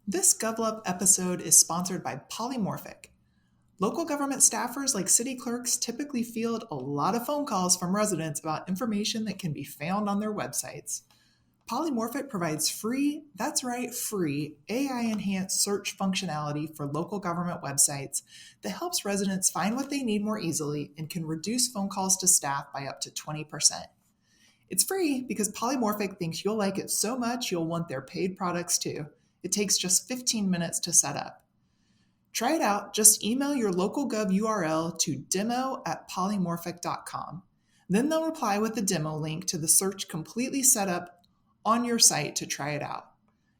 This GovLove episode is sponsored by Polymorphic. Local government staffers like city clerks typically field a lot of phone calls from residents about information that can be found on their websites. Polymorphic provides free, that's right, free AI-enhanced search functionality for local government websites that helps residents find what they need more easily and can reduce phone calls to staff by up to 20%. It's free because Polymorphic thinks you'll like it so much you'll want their paid products too. It takes just 15 minutes to set up. Try it out. Just email your local gov URL to demo@polymorphic.com. Then they'll reply with the demo link to the search completely set up on your site to try it out.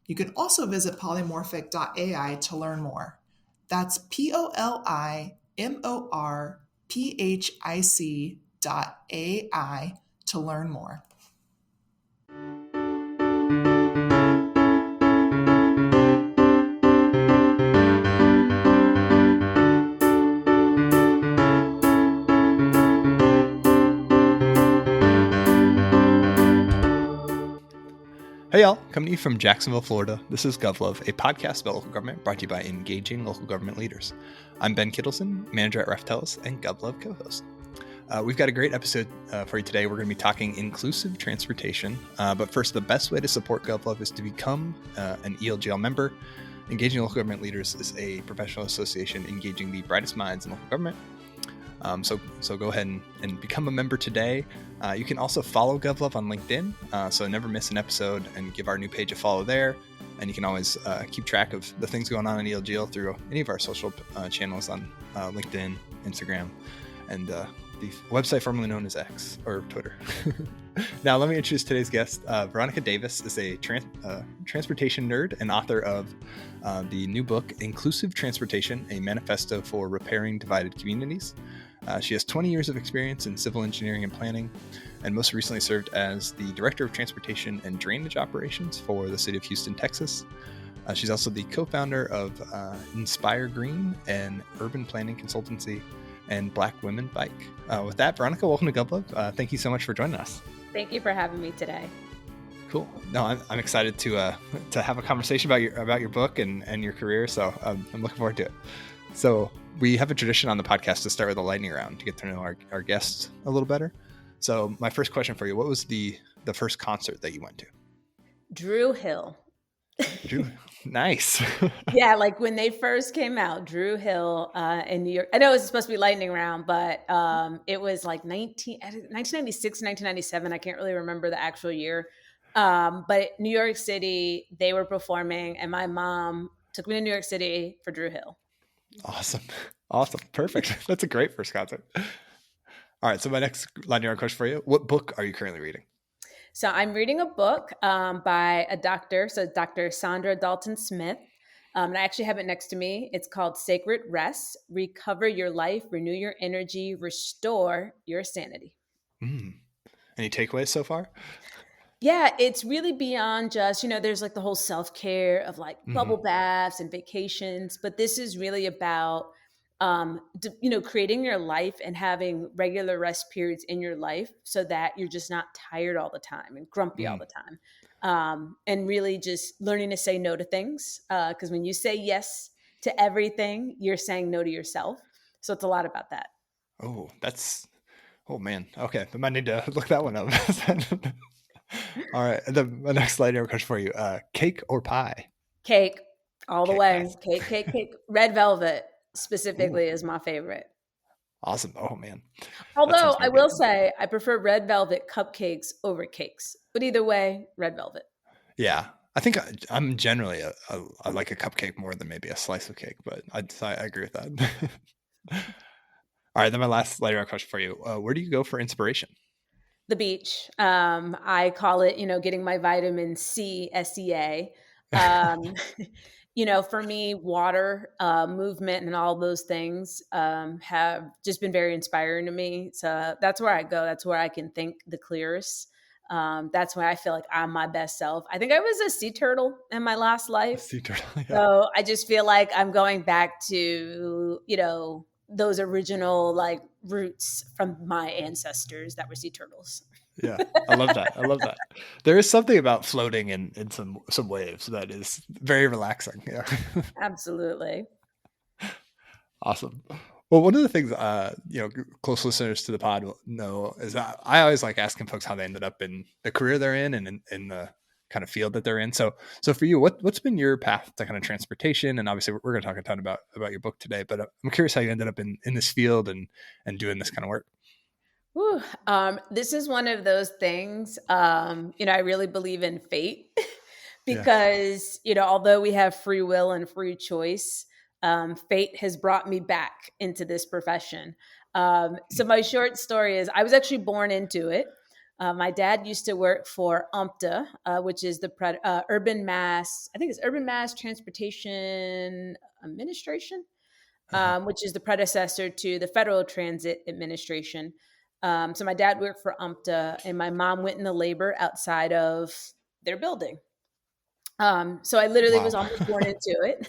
You can also visit polymorphic.ai to learn more. That's POLIMORPHIC.ai to learn more. Hey y'all, coming to you from Jacksonville, Florida. This is GovLove, a podcast about local government brought to you by engaging local government leaders. I'm Ben Kittelson, manager at RefTelis and GovLove co-host. We've got a great episode for you today. We're going to be talking inclusive transportation. But first, the best way to support GovLove is to become an ELGL member. Engaging local government leaders is a professional association engaging the brightest minds in local government. So go ahead and become a member today. You can also follow GovLove on LinkedIn, so never miss an episode, and give our new page a follow there. And you can always keep track of the things going on in ELGL through any of our social channels on LinkedIn, Instagram, and the website formerly known as X or Twitter. Now, let me introduce today's guest. Veronica Davis is a transportation nerd and author of the new book, Inclusive Transportation, a Manifesto for Repairing Divided Communities. She has 20 years of experience in civil engineering and planning, and most recently served as the Director of Transportation and Drainage Operations for the City of Houston, Texas. She's also the co-founder of Inspire Green, an urban planning consultancy, and Black Women Bike. With that, Veronica, welcome to GovLove. Thank you so much for joining us. Thank you for having me today. Cool. No, I'm excited to have a conversation about your book and your career. So I'm looking forward to it. So we have a tradition on the podcast to start with a lightning round to get to know our guests a little better. So my first question for you: what was the first concert that you went to? Drew Hill. Drew, nice. Yeah, like when they first came out, Drew Hill in New York. I know it was supposed to be lightning round, but it was like 1996, 1997. I can't really remember the actual year. But New York City, they were performing, and my mom took me to New York City for Drew Hill. Awesome. Perfect. That's a great first concert. All right. So my next lightning round question for you: what book are you currently reading? So I'm reading a book by a doctor. So Dr. Sandra Dalton Smith. And I actually have it next to me. It's called Sacred Rest: Recover Your Life, Renew Your Energy, Restore Your Sanity. Any takeaways so far? Yeah, it's really beyond just, there's like the whole self-care of like bubble baths and vacations, but this is really about, creating your life and having regular rest periods in your life so that you're just not tired all the time and grumpy all the time. And really just learning to say no to things. Because when you say yes to everything, you're saying no to yourself. So it's a lot about that. Oh man. Okay. I might need to look that one up. All right. My next lightning question for you: cake or pie? Cake, all the way. Nice. Cake. Red velvet specifically is my favorite. Awesome. Oh man. Although I will say I prefer red velvet cupcakes over cakes, but either way, red velvet. Yeah. I think I'm generally I like a cupcake more than maybe a slice of cake, but I agree with that. All right. Then my last lightning round question for you: where do you go for inspiration? The beach. I call it, getting my vitamin C, SEA. For me, water, movement, and all those things have just been very inspiring to me. So that's where I go. That's where I can think the clearest. That's where I feel like I'm my best self. I think I was a sea turtle in my last life. Sea turtle, yeah. So I just feel like I'm going back to, those original like roots from my ancestors that were sea turtles. Yeah, I love that. I love that. There is something about floating in some waves that is very relaxing. Yeah. Absolutely. Awesome. Well, one of the things, close listeners to the pod will know is that I always like asking folks how they ended up in the career they're in and in the kind of field that they're in. So for you, what's been your path to kind of transportation? And obviously we're going to talk a ton about your book today, but I'm curious how you ended up in this field and doing this kind of work. Whew. This is one of those things, I really believe in fate Yeah. because, although we have free will and free choice, fate has brought me back into this profession. So my short story is I was actually born into it. My dad used to work for UMTA, which is the Urban Mass, I think it's Urban Mass Transportation Administration, Uh-huh. which is the predecessor to the Federal Transit Administration. So my dad worked for UMTA, and my mom went into labor outside of their building. So I literally Wow. was almost born into it.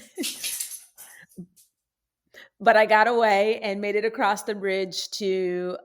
But I got away and made it across the bridge to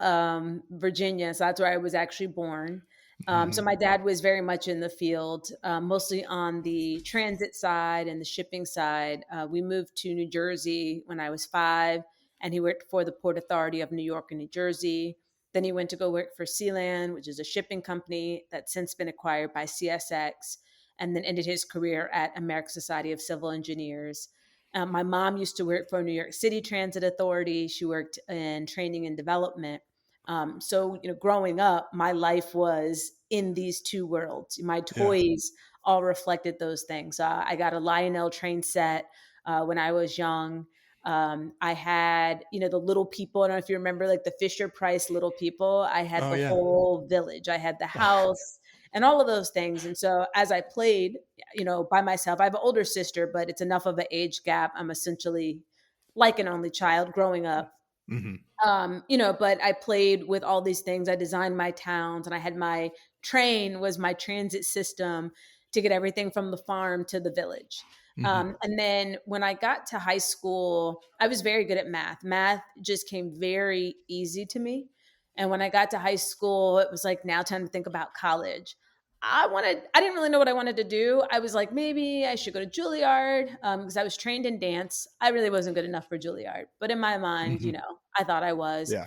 Virginia. So that's where I was actually born. So Mhm. my dad was very much in the field, mostly on the transit side and the shipping side. We moved to New Jersey when I was 5, and he worked for the Port Authority of New York and New Jersey. Then he went to go work for Sealand, which is a shipping company that's since been acquired by CSX, and then ended his career at American Society of Civil Engineers. My mom used to work for New York City Transit Authority. She worked in training and development. So, growing up, my life was in these two worlds. My Yeah. toys all reflected those things. I got a Lionel train set when I was young. I had, the little people. I don't know if you remember, like the Fisher Price little people. I had Oh the yeah. whole village. I had the house and all of those things. And so as I played, by myself, I have an older sister, but it's enough of an age gap. I'm essentially like an only child growing up. Hmm. But I played with all these things. I designed my towns, and I had my train was my transit system to get everything from the farm to the village. Hmm. And then when I got to high school, I was very good at math. Math just came very easy to me. And when I got to high school, it was like now time to think about college. I didn't really know what I wanted to do. I was like, maybe I should go to Juilliard because I was trained in dance. I really wasn't good enough for Juilliard, but in my mind, Hmm. I thought I was. Yeah.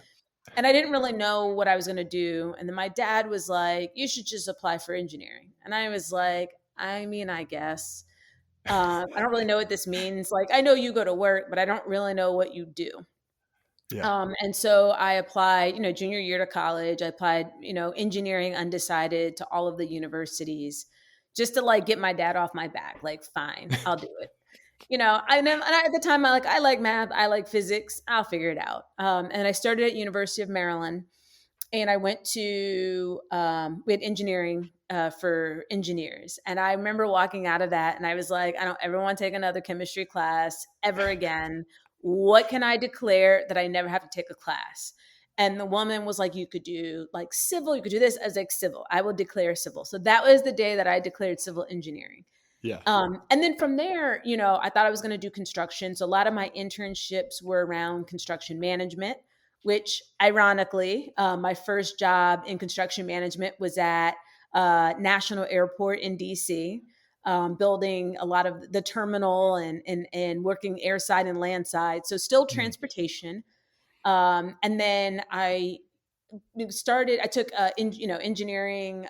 And I didn't really know what I was going to do. And then my dad was like, you should just apply for engineering. And I was like, I mean, I guess. I don't really know what this means. Like, I know you go to work, but I don't really know what you do. Yeah. And so I applied, junior year to college. I applied, engineering undecided to all of the universities just to like get my dad off my back. Like, fine, I'll do it. At the time I like math, I like physics. I'll figure it out. And I started at University of Maryland, and I went to we had engineering for engineers, and I remember walking out of that, and I was like, I don't ever want to take another chemistry class ever again. What can I declare that I never have to take a class? And the woman was like, you could do like civil, you could do this. I was like, civil, I will declare civil. So that was the day that I declared civil engineering. Yeah. And then from there, I thought I was going to do construction. So a lot of my internships were around construction management, which ironically, my first job in construction management was at National Airport in DC, building a lot of the terminal and working airside and landside. So still Mm. transportation. And then I took, engineering,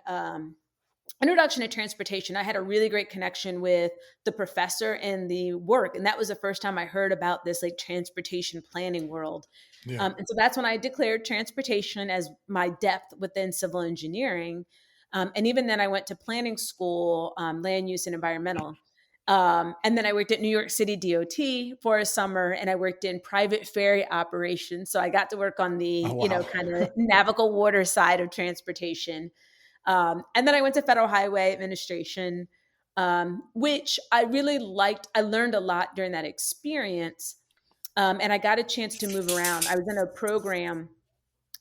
introduction to transportation. I had a really great connection with the professor and the work, and that was the first time I heard about this like transportation planning world. Yeah. And so that's when I declared transportation as my depth within civil engineering. And even then, I went to planning school, land use and environmental. And then I worked at New York City DOT for a summer, and I worked in private ferry operations. So I got to work on Oh the, wow. kind of navigable water side of transportation. And then I went to Federal Highway Administration, which I really liked. I learned a lot during that experience. And I got a chance to move around. I was in a program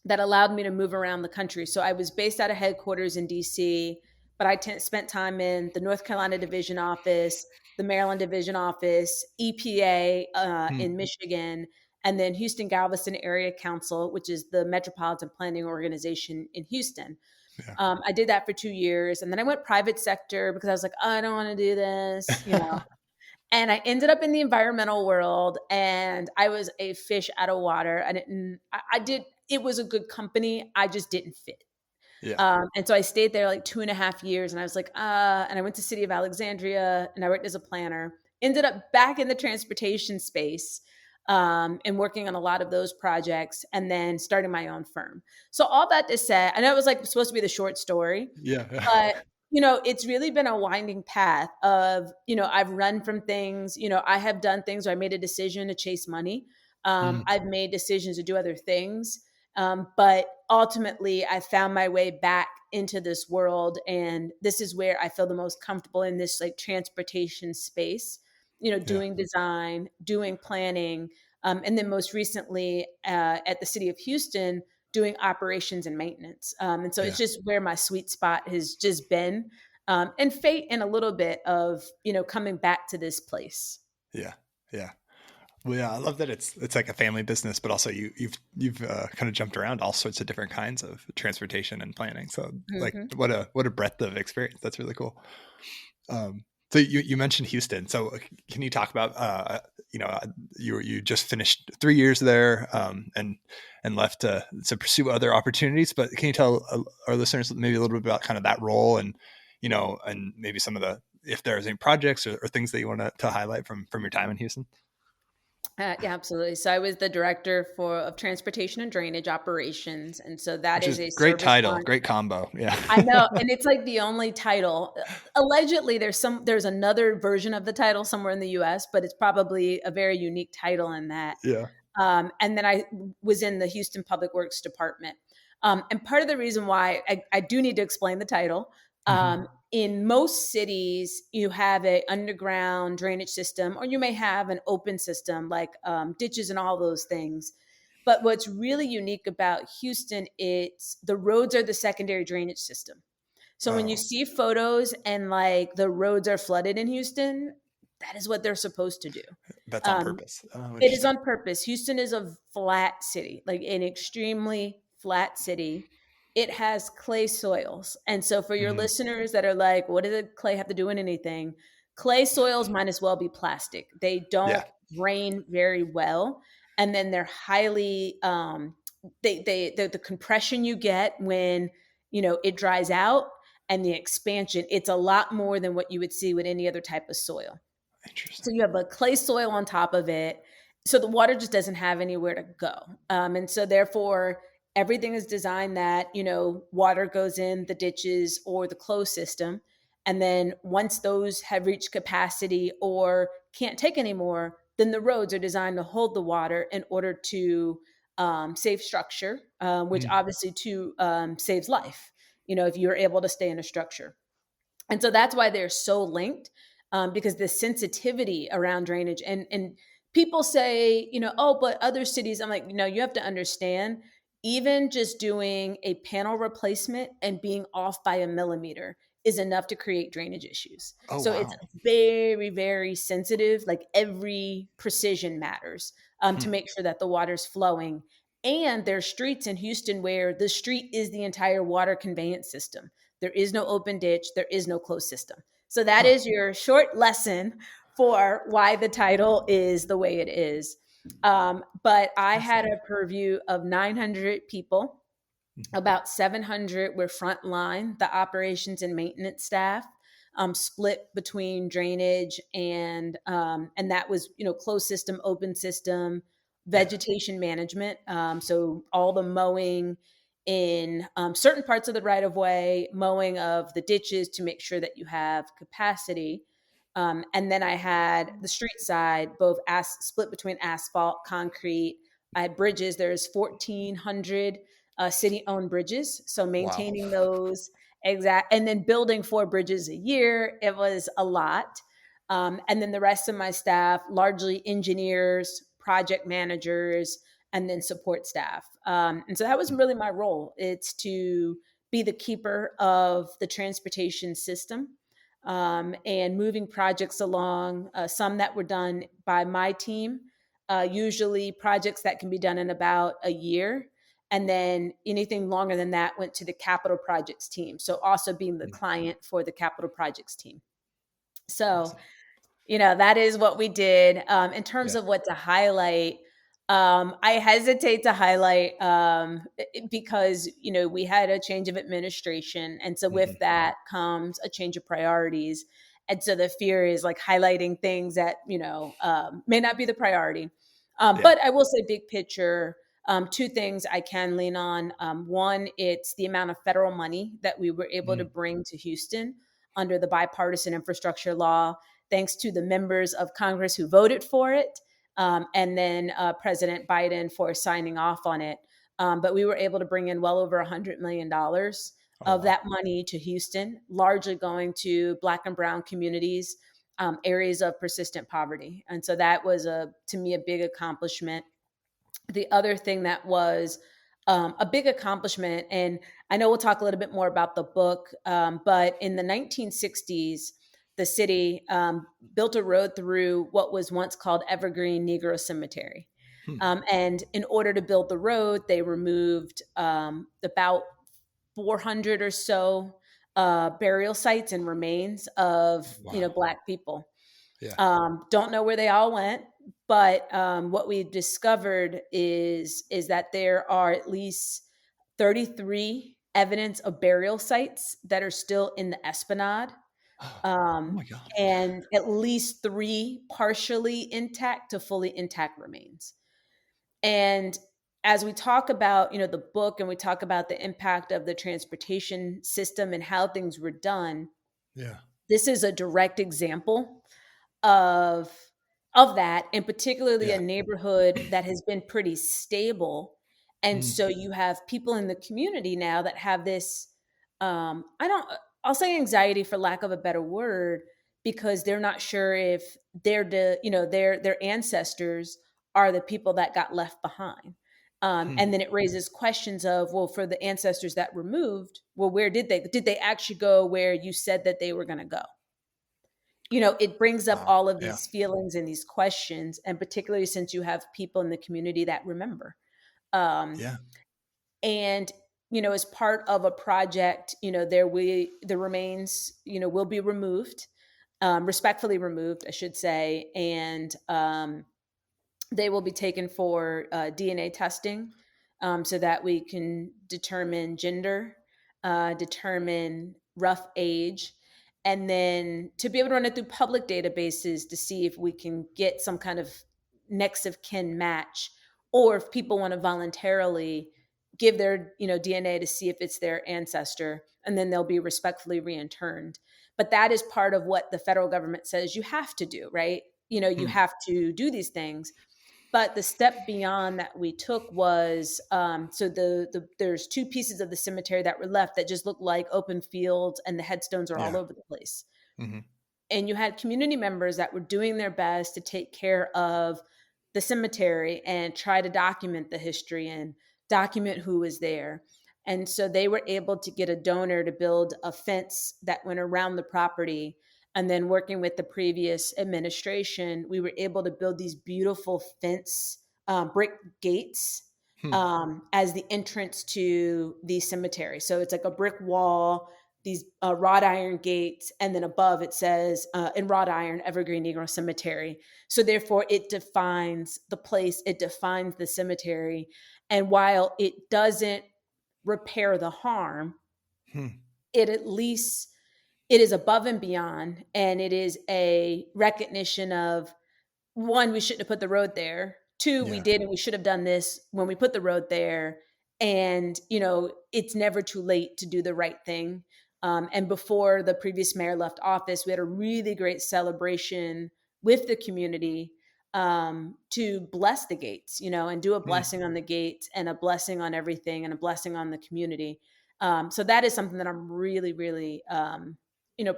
that allowed me to move around the country. So I was based out of headquarters in DC, but spent time in the North Carolina Division Office, the Maryland Division Office, EPA Mm. in Michigan, and then Houston Galveston Area Council, which is the metropolitan planning organization in Houston. Yeah. I did that for 2 years, and then I went private sector because I was like, I don't want to do this, And I ended up in the environmental world, and I was a fish out of water. I did. It was a good company. I just didn't fit. Yeah. And so I stayed there like 2.5 years, and I was like, and I went to City of Alexandria, and I worked as a planner. Ended up back in the transportation space, and working on a lot of those projects, and then starting my own firm. So all that to say, I know it was like supposed to be the short story, Yeah. but it's really been a winding path of, I've run from things, I have done things where I made a decision to chase money. Mm, I've made decisions to do other things. But ultimately, I found my way back into this world. And this is where I feel the most comfortable in this like transportation space, yeah. doing design, doing planning. And then most recently at the city of Houston, doing operations and maintenance. And so it's Yeah. just where my sweet spot has just been, and fate and a little bit of, coming back to this place. Yeah. Yeah. Well, yeah, I love that it's like a family business, but also you've kind of jumped around all sorts of different kinds of transportation and planning. So like Hmm. what a breadth of experience. That's really cool. So you mentioned Houston. So can you talk about you just finished 3 years there and left to pursue other opportunities. But can you tell our listeners maybe a little bit about kind of that role and and maybe some of the if there's any projects or things that you want to highlight from your time in Houston? Yeah, absolutely. So I was the director of transportation and drainage operations, and so that Which is is a great service title, line. great combo. Yeah. I know, and it's like the only title. Allegedly, there's another version of the title somewhere in the U.S., but it's probably a very unique title in that. Yeah. And then I was in the Houston Public Works Department. And part of the reason why I do need to explain the title. Hmm. In most cities, you have a underground drainage system, or you may have an open system like ditches and all those things. But what's really unique about Houston, it's the roads are the secondary drainage system. So when you Oh, see photos and like the roads are flooded in Houston, that is what they're supposed to do. that's on Um, purpose. Oh, it is interesting. on purpose. Houston is a flat city, like an extremely flat city. It has clay soils. And so for your Hmm. listeners that are like, what does clay have to do in anything? Clay soils might as well be plastic. They Yeah. don't drain very well. And then they're highly the compression you get when it dries out, and the expansion, it's a lot more than what you would see with any other type of soil. So Interesting. you have a clay soil on top of it. So the water just doesn't have anywhere to go. And so therefore, everything is designed that, water goes in the ditches or the closed system. And then once those have reached capacity or can't take anymore, then the roads are designed to hold the water in order to save structure, which Mm. obviously too saves life, if you're able to stay in a structure. And so that's why they're so linked, because the sensitivity around drainage and people say, oh, but other cities, I'm like, you have to understand, even just doing a panel replacement and being off by a millimeter is enough to create drainage issues. Oh, So it's wow. very, very sensitive. Like every precision matters, to Hmm. make sure that the water's flowing. And there's streets in Houston where the street is the entire water conveyance system. There is no open ditch. There is no closed system. So that Huh. is your short lesson for why the title is the way it is. But I had Fascinating. a purview of 900 people. Mhm. About 700 were frontline, the operations and maintenance staff, split between drainage and that was closed system, open system, Yeah. vegetation management. So all the mowing in certain parts of the right of way, mowing of the ditches to make sure that you have capacity. And then I had the street side, both split between asphalt, concrete. I had bridges. There's 1,400 city-owned bridges, so Wow. maintaining those exact, and then building 4 bridges a year. It was a lot. And then the rest of my staff, largely engineers, project managers, and then support staff. And so that was really my role. It's to be the keeper of the transportation system, and moving projects along, some that were done by my team, usually projects that can be done in about a year. And then anything longer than that went to the capital projects team. So also being the client for the capital projects team. So, Awesome. that is what we did. In terms Yeah. of what to highlight, I hesitate to highlight because, we had a change of administration. And so with that comes a change of priorities. And so the fear is like highlighting things that, may not be the priority. Yeah. But I will say big picture, two things I can lean on. One, it's the amount of federal money that we were able to bring to Houston under the bipartisan infrastructure law, thanks to the members of Congress who voted for it, and then President Biden for signing off on it. But we were able to bring in well over $100 million Oh, of wow. that money to Houston, largely going to Black and Brown communities, areas of persistent poverty. And so that was, to me, a big accomplishment. The other thing that was a big accomplishment, and I know we'll talk a little bit more about the book, but in the 1960s, the city built a road through what was once called Evergreen Negro Cemetery. And in order to build the road, they removed about 400 or so burial sites and remains of Wow. Black people. Yeah. Don't know where they all went, but what we've discovered is that there are at least 33 evidence of burial sites that are still in the Esplanade, Oh my God. and at least 3 partially intact to fully intact remains. And as we talk about, the book, and we talk about the impact of the transportation system and how things were done, Yeah. this is a direct example of of that, and particularly a Yeah. neighborhood that has been pretty stable. And Mm. so you have people in the community now that have this, I don't I'll say anxiety for lack of a better word, because they're not sure if their ancestors are the people that got left behind. And then it raises questions of, well, for the ancestors that were moved, well, where did they actually go where you said that they were going to go? It brings up Wow. all of Yeah. these feelings and these questions, and particularly since you have people in the community that remember. Um, Yeah. and as part of a project, the remains, will be removed, respectfully removed, I should say, and they will be taken for DNA testing, so that we can determine gender, determine rough age, and then to be able to run it through public databases to see if we can get some kind of next of kin match, or if people want to voluntarily give their DNA to see if it's their ancestor, and then they'll be respectfully reinterned. But that is part of what the federal government says you have to do, right? You Hmm. have to do these things. But the step beyond that we took was, so there's 2 pieces of the cemetery that were left that just look like open fields, and the headstones are all Yeah. over the place. Hmm. And you had community members that were doing their best to take care of the cemetery and try to document the history and document who was there. And so they were able to get a donor to build a fence that went around the property. And then working with the previous administration, we were able to build these beautiful fence, brick gates, Hmm. as the entrance to the cemetery. So it's like a brick wall, these wrought iron gates, and then above it says, in wrought iron, Evergreen Negro Cemetery. So therefore, it defines the place, it defines the cemetery. And while it doesn't repair the harm, Hmm. it is above and beyond, and it is a recognition of, one, we shouldn't have put the road there. Two, we Yeah. did, and we should have done this when we put the road there. And, it's never too late to do the right thing. And before the previous mayor left office, we had a really great celebration with the community, to bless the gates, and do a Hmm. blessing on the gates and a blessing on everything and a blessing on the community. So that is something that I'm really, really,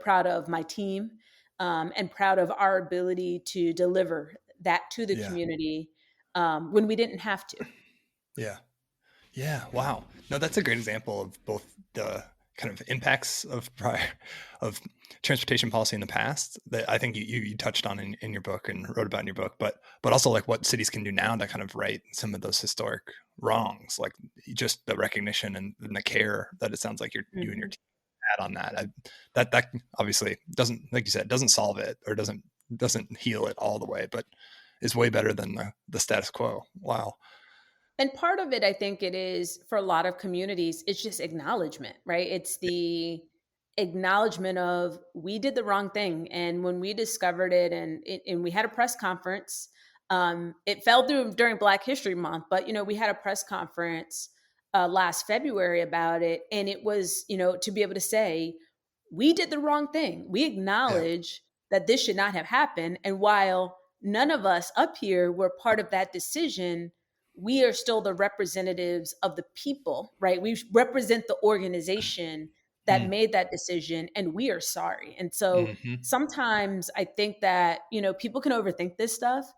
proud of my team, and proud of our ability to deliver that to the Yeah. community, when we didn't have to. Yeah. Yeah. Wow. No, that's a great example of both the kind of impacts of transportation policy in the past that I think you touched on in your book and wrote about in your book, but also like what cities can do now to kind of right some of those historic wrongs, like just the recognition and the care that it sounds like you and your Mhm. team had on that. That obviously doesn't, like you said, doesn't solve it or doesn't heal it all the way, but is way better than the status quo. Wow. And part of it, I think it is for a lot of communities, it's just acknowledgement, right? It's the acknowledgement of we did the wrong thing. And when we discovered it and we had a press conference, it fell through during Black History Month, but, we had a press conference last February about it. And it was, to be able to say, we did the wrong thing. We Yeah. acknowledge that this should not have happened. And while none of us up here were part of that decision, we are still the representatives of the people, right? We represent the organization that Mm. made that decision, and we are sorry. And so Mm-hmm. sometimes I think that, people can overthink this stuff.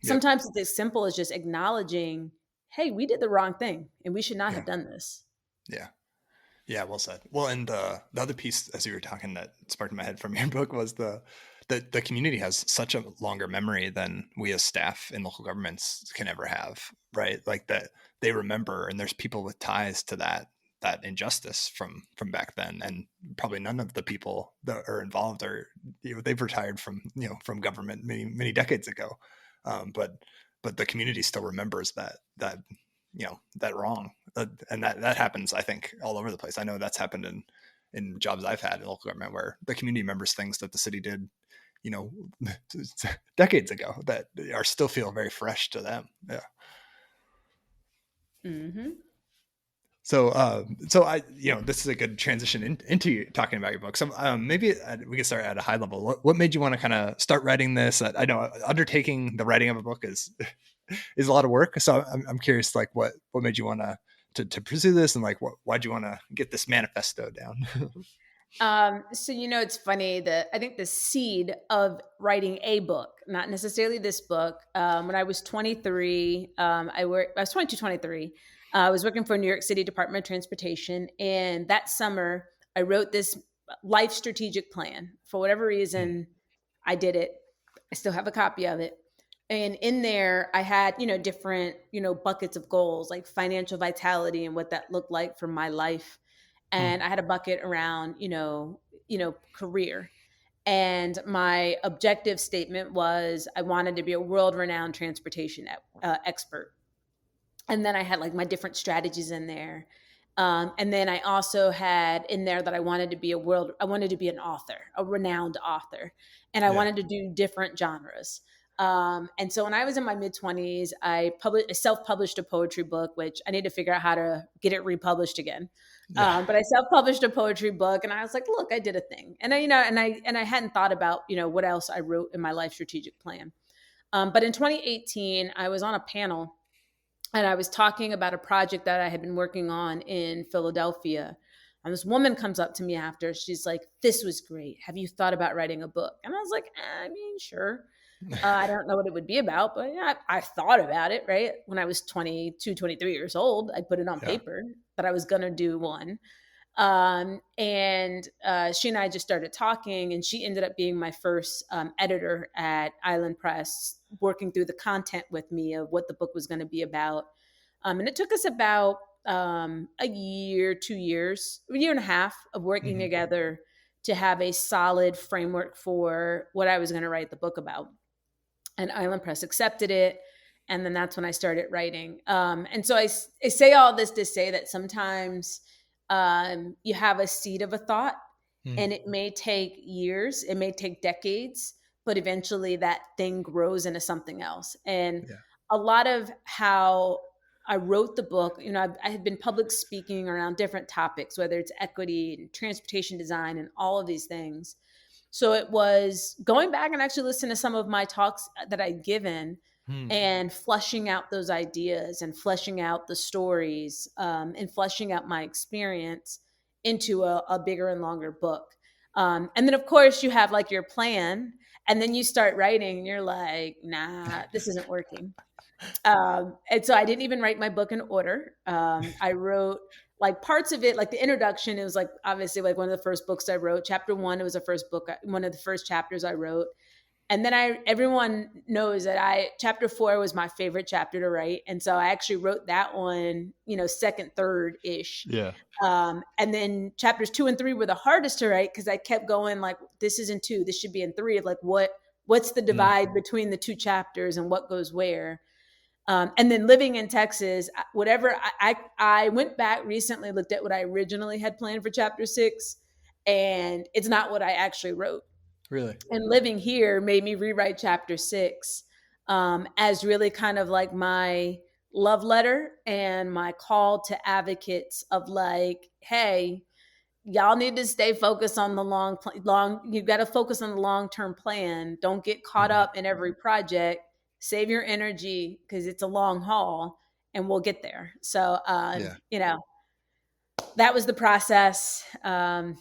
Yep. Sometimes it's as simple as just acknowledging, hey, we did the wrong thing and we should not Yeah. have done this. Yeah. Yeah, well said. Well, and the other piece, as you were talking, that sparked in my head from your book was the community has such a longer memory than we as staff in local governments can ever have, right? Like that they remember, and there's people with ties to that injustice from back then, and probably none of the people that are involved are, they've retired from government many decades ago, but the community still remembers that wrong. And that happens, I think, all over the place. I know that's happened in jobs I've had in local government where the community remembers things that the city did, you know, decades ago that are still feel very fresh to them. Yeah. Mm-hmm. So this is a good transition into talking about your book. So maybe we can start at a high level. What made you want to kind of start writing this? I know undertaking the writing of a book is a lot of work. So I'm curious, like what made you want to pursue this, and like why'd you want to get this manifesto down? So it's funny that I think the seed of writing a book, not necessarily this book. When I was 23, I was 22, 23. I was working for New York City Department of Transportation, and that summer I wrote this life strategic plan. For whatever Hmm. reason, I did it. I still have a copy of it. And in there, I had, different, buckets of goals like financial vitality and what that looked like for my life. Hmm. And I had a bucket around, career. And my objective statement was I wanted to be a world renowned transportation expert. And then I had like my different strategies in there. And then I also had in there that I wanted to be I wanted to be an author, a renowned author, and I Yeah. wanted to do different genres. And so when I was in my mid 20s, I self-published a poetry book, which I need to figure out how to get it republished again. Yeah. But I self-published a poetry book, and I was like, "Look, I did a thing." And I hadn't thought about what else I wrote in my life strategic plan. But in 2018, I was on a panel and I was talking about a project that I had been working on in Philadelphia. And this woman comes up to me after. She's like, "This was great. Have you thought about writing a book?" And I was like, I mean, sure. I don't know what it would be about, but yeah, I thought about it, right? When I was 22, 23 years old, I put it on Yeah. paper that I was going to do one. And she and I just started talking, and she ended up being my first editor at Island Press, working through the content with me of what the book was going to be about. And it took us about a year, 2 years, a year and a half of working Hmm. together to have a solid framework for what I was going to write the book about. And Island Press accepted it. And then that's when I started writing. And so I say all this to say that sometimes you have a seed of a thought, Hmm. and it may take years, it may take decades, but eventually that thing grows into something else. And Yeah. a lot of how I wrote the book, I had been public speaking around different topics, whether it's equity and transportation design and all of these things. So it was going back and actually listening to some of my talks that I'd given Hmm. and fleshing out those ideas and fleshing out the stories, and fleshing out my experience into a bigger and longer book. And then, of course, you have like your plan, and then you start writing, and you're like, nah, this isn't working. And so I didn't even write my book in order. I wrote like parts of it, like the introduction, it was like obviously like one of the first books I wrote. Chapter 1, it was the first book, one of the first chapters I wrote. And then everyone knows that chapter 4 was my favorite chapter to write. And so I actually wrote that one, second, third ish. Yeah. And then chapters 2 and 3 were the hardest to write because I kept going like, this is in 2, this should be in 3. Like what's the divide between the 2 chapters and what goes where? And then living in Texas, whatever, I went back recently, looked at what I originally had planned for chapter 6, and it's not what I actually wrote. Really? And living here made me rewrite chapter 6 as really kind of like my love letter and my call to advocates of like, hey, y'all need to stay focused on the you got to focus on the long-term plan. Don't get caught up in every project. Save your energy because it's a long haul and we'll get there. So, that was the process. And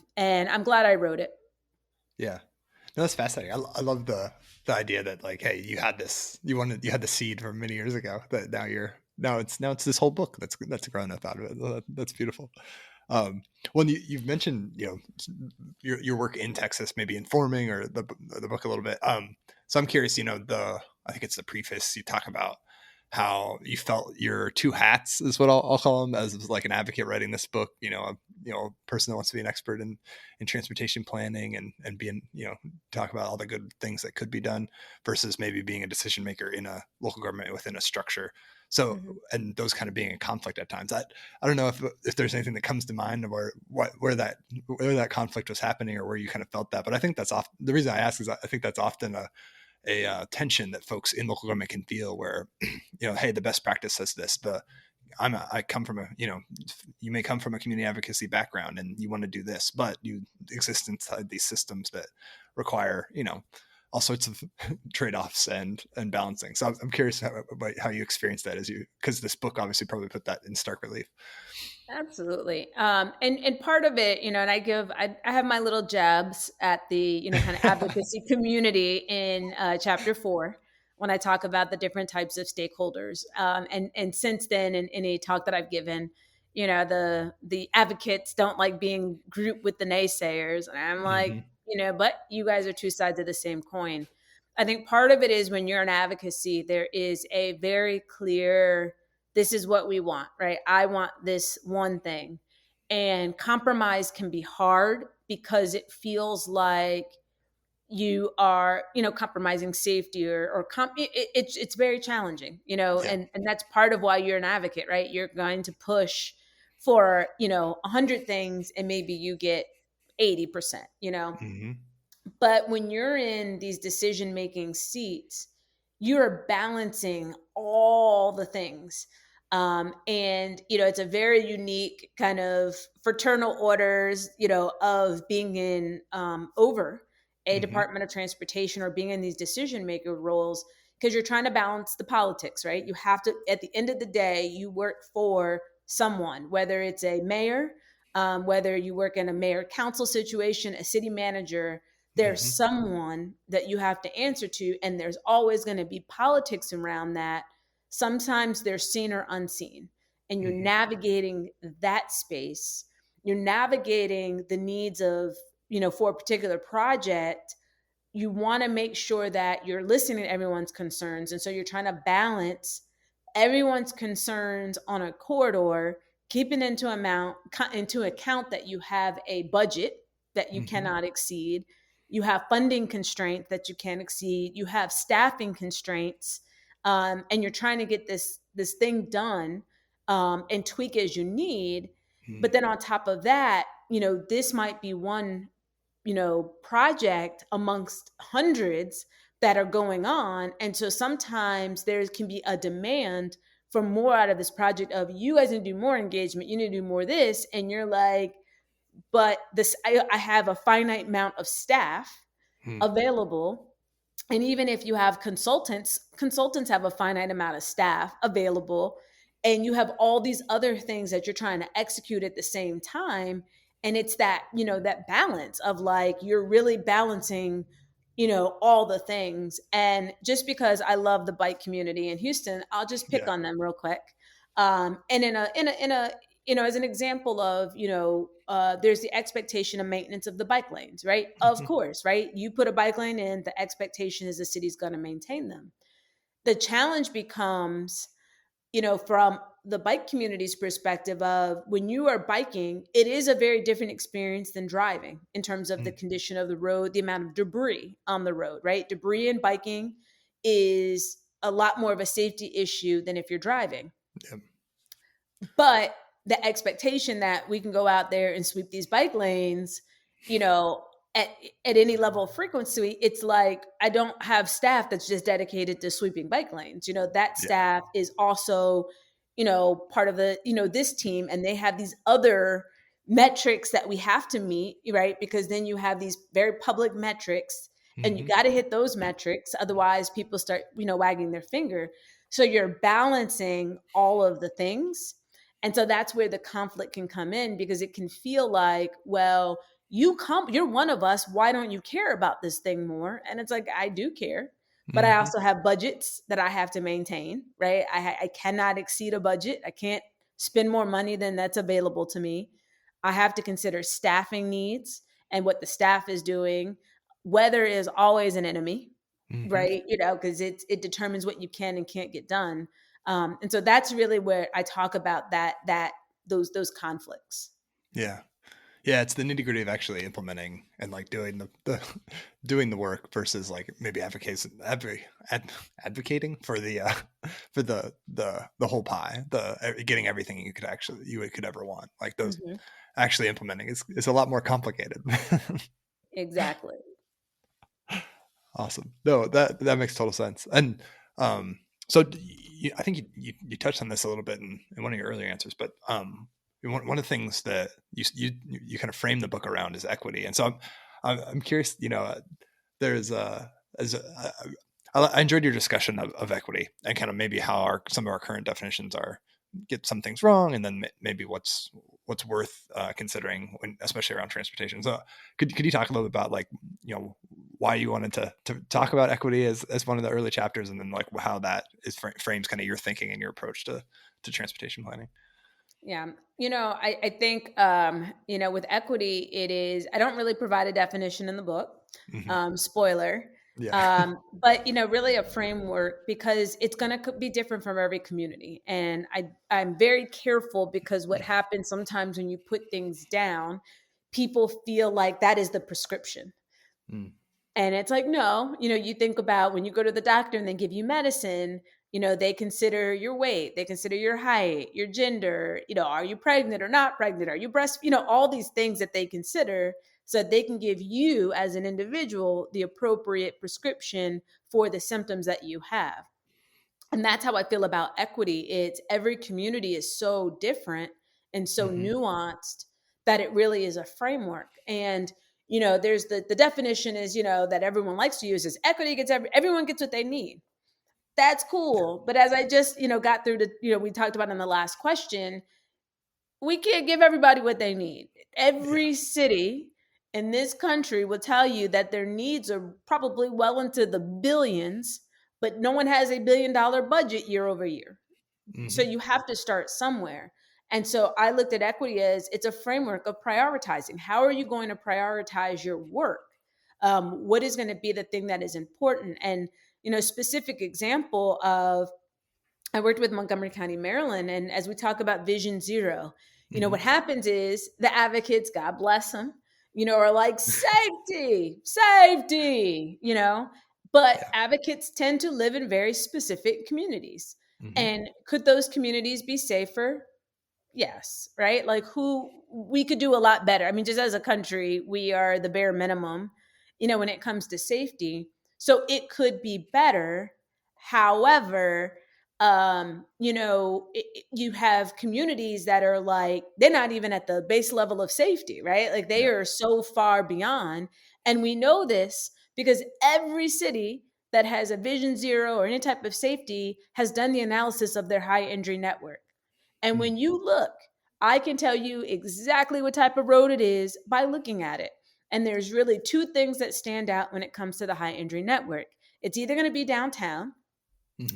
I'm glad I wrote it. Yeah. No, that's fascinating. I love the idea that like, hey, you had the seed from many years ago that now it's this whole book that's grown up out of it. That's beautiful. Well, you've mentioned, your work in Texas, maybe informing or the book a little bit. So I'm curious, I think it's the preface, you talk about how you felt your 2 hats is what I'll call them, as like an advocate writing this book, a person that wants to be an expert in transportation planning and being, talk about all the good things that could be done versus maybe being a decision maker in a local government within a structure. So, and those kind of being in conflict at times. I don't know if there's anything that comes to mind or where that conflict was happening or where you kind of felt that. But I think that's often the reason I ask is I think that's often a tension that folks in local government can feel where, hey, the best practice says this, I come from you may come from a community advocacy background and you want to do this, but you exist inside these systems that require, all sorts of trade-offs and balancing. So I'm curious about how you experience that because this book obviously probably put that in stark relief. Absolutely. And part of it, and I have my little jabs at the, kind of advocacy community in chapter 4 when I talk about the different types of stakeholders. And since then, in any talk that I've given, the advocates don't like being grouped with the naysayers. And I'm like, but you guys are 2 sides of the same coin. I think part of it is when you're in advocacy, there is a very clear, this is what we want, right? I want this one thing. And compromise can be hard because it feels like you are, compromising safety it's very challenging, and that's part of why you're an advocate, right? You're going to push for, 100 things and maybe you get 80%, But when you're in these decision-making seats, you're balancing all the things. And, it's a very unique kind of fraternal orders, of being in over a Department of Transportation or being in these decision maker roles, because you're trying to balance the politics, right? You have to, at the end of the day, you work for someone, whether it's a mayor, whether you work in a mayor council situation, a city manager, there's someone that you have to answer to, and there's always going to be politics around that. Sometimes they're seen or unseen, and you're navigating that space. You're navigating the needs of, for a particular project. You want to make sure that you're listening to everyone's concerns. And so you're trying to balance everyone's concerns on a corridor, keeping into account that you have a budget that you cannot exceed. You have funding constraints that you can't exceed. You have staffing constraints, and you're trying to get this thing done and tweak as you need. But then on top of that, this might be one, project amongst hundreds that are going on. And so sometimes there can be a demand for more out of this project of, you guys need to do more engagement, you need to do more this. And you're like, but I have a finite amount of staff available. And even if you have consultants have a finite amount of staff available, and you have all these other things that you're trying to execute at the same time. And it's that, that balance of like, you're really balancing, all the things. And just because I love the bike community in Houston, I'll just pick on them real quick. And in a as an example of, there's the expectation of maintenance of the bike lanes, right? Of course, right? You put a bike lane in, the expectation is the city's going to maintain them. The challenge becomes, from the bike community's perspective of when you are biking, it is a very different experience than driving in terms of the condition of the road, the amount of debris on the road, right? Debris in biking is a lot more of a safety issue than if you're driving. Yep. But the expectation that we can go out there and sweep these bike lanes, at any level of frequency, it's like I don't have staff that's just dedicated to sweeping bike lanes. That staff is also, part of the, this team, and they have these other metrics that we have to meet, right? Because then you have these very public metrics and you got to hit those metrics. Otherwise people start, wagging their finger. So you're balancing all of the things. And so that's where the conflict can come in, because it can feel like, well, you're one of us. Why don't you care about this thing more? And it's like, I do care, but I also have budgets that I have to maintain, right? I cannot exceed a budget. I can't spend more money than that's available to me. I have to consider staffing needs and what the staff is doing. Weather is always an enemy, right? Because it determines what you can and can't get done. And so that's really where I talk about those conflicts. Yeah. Yeah, it's the nitty gritty of actually implementing and like doing the doing the work versus like maybe advocating for the for the whole pie, getting everything you could ever want. Like those actually implementing is a lot more complicated. Exactly. Awesome. No, that makes total sense. And so I think you touched on this a little bit in one of your earlier answers, but one of the things that you kind of frame the book around is equity. And so I'm curious, there's I enjoyed your discussion of equity and kind of maybe how some of our current definitions get some things wrong, and then maybe what's worth considering especially around transportation. So could you talk a little bit about like, why you wanted to talk about equity as one of the early chapters, and then like how that frames kind of your thinking and your approach to transportation planning? Yeah. I think, with equity, I don't really provide a definition in the book. Spoiler. Yeah. But, really a framework, because it's going to be different from every community. And I'm very careful, because what happens sometimes when you put things down, people feel like that is the prescription. And it's like, no, you think about when you go to the doctor and they give you medicine, they consider your weight, they consider your height, your gender, are you pregnant or not pregnant? Are you breast, all these things that they consider, so that they can give you as an individual the appropriate prescription for the symptoms that you have. And that's how I feel about equity. It's every community is so different and so nuanced that it really is a framework. And there's the definition is, that everyone likes to use is equity gets everyone gets what they need. That's cool. But as I just, got through we talked about in the last question, we can't give everybody what they need. Every city in this country will tell you that their needs are probably well into the billions, but no one has $1 billion budget year over year. So you have to start somewhere. And so I looked at equity as it's a framework of prioritizing. How are you going to prioritize your work? What is going to be the thing that is important? And, specific example of, I worked with Montgomery County, Maryland. And as we talk about Vision Zero, what happens is the advocates, God bless them, are like safety, but advocates tend to live in very specific communities. And could those communities be safer? Yes. Right. Like we could do a lot better. I mean, just as a country, we are the bare minimum, when it comes to safety. So it could be better. However, you have communities that are like, they're not even at the base level of safety, right? Like they are so far beyond. And we know this because every city that has a Vision Zero or any type of safety has done the analysis of their high injury network. And when you look, I can tell you exactly what type of road it is by looking at it. And there's really two things that stand out when it comes to the high injury network. It's either going to be downtown.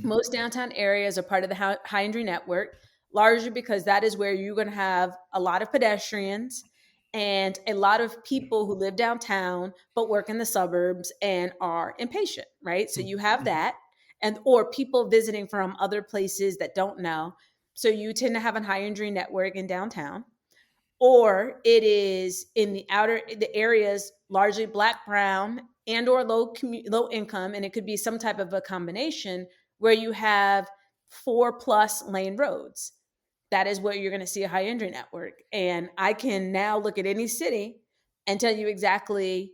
Most downtown areas are part of the high injury network, largely because that is where you're going to have a lot of pedestrians and a lot of people who live downtown but work in the suburbs and are impatient, right? So you have that, and or people visiting from other places that don't know. So you tend to have a high injury network in downtown, or it is in the areas largely black, brown, and or low income, and it could be some type of a combination where you have 4+ lane roads. That is where you're going to see a high injury network. And I can now look at any city and tell you exactly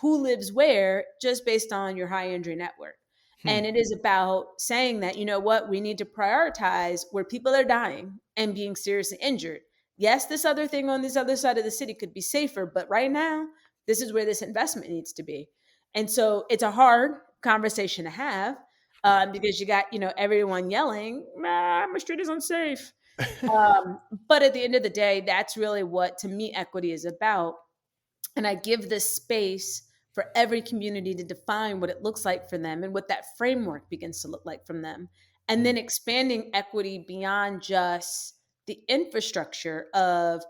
who lives where just based on your high injury network. Hmm. And it is about saying that, you know what, we need to prioritize where people are dying and being seriously injured. Yes, this other thing on this other side of the city could be safer, but right now, this is where this investment needs to be. And so it's a hard conversation to have, because you got, everyone yelling, my street is unsafe. But at the end of the day, that's really what, to me, equity is about. And I give this space for every community to define what it looks like for them and what that framework begins to look like from them. And then expanding equity beyond just the infrastructure of,